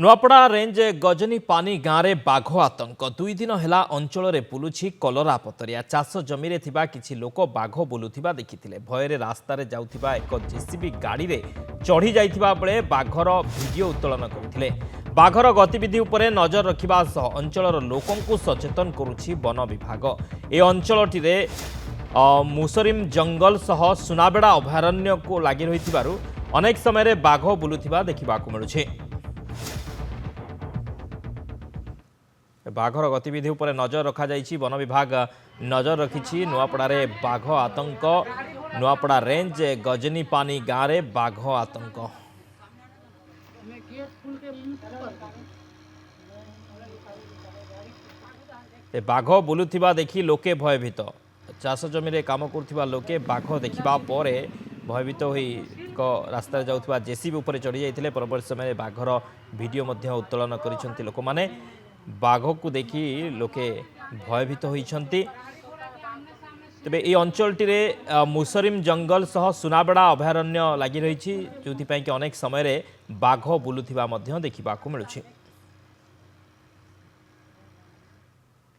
Nuapada range Ghazni पानी गाँव में बाघ आतंक 2 दिन है अंचल में बुलूची कलरा पतरिया चाष जमी किसी लोक बाघ बुलुवा देखी भୟରେ रास्तार जाउथिबा एक जेसीबी गाड़ी रे चढ़ी जाइथिबा बेले बाघर वीडियो उत्तोलन करथिले। बाघर गतिविधि उपरे नजर रखिबा सह अंचलर लोकंकु सचेतन करुछि वन विभाग। ए अंचलटिरे मुसरिम जंगल सह सुनाबेड़ा अभयारण्य को लागि रहिथिबारु अनेक समय बाघ बुलुथिबा देखिबाकु मिलुछि। बाघर गतिविधि उपर नजर रखा जाइछि। वन विभाग नजर रखिछि। नुआपड़ारे बाघ आतंक नुआपड़ा रेंज गजनी पानी गाँव में बाघ आतंक। बाघ बुलुथिबा देखि लोके भयभीत। चाष जमी काम करुथिबा लोके बाघ देखिबा परे भयभीत होई रास्ता जाउथिबा जेसीबी उपरे चढ़ी जाइथिले। परवर्ती समय बाघर वीडियो मध्य उत्तोलन करिसंती लोक माने। बाघ को देखि लोके भयभीत होइछंती। तेबे ए अंचलटी रे मुसरिम जंगल सह सुनाबेड़ा अभयारण्य लागि रहिछि जोथि पई कि अनेक समय रे बाघ बुलुथिबा मध्य देखिबाकु मिलुछि।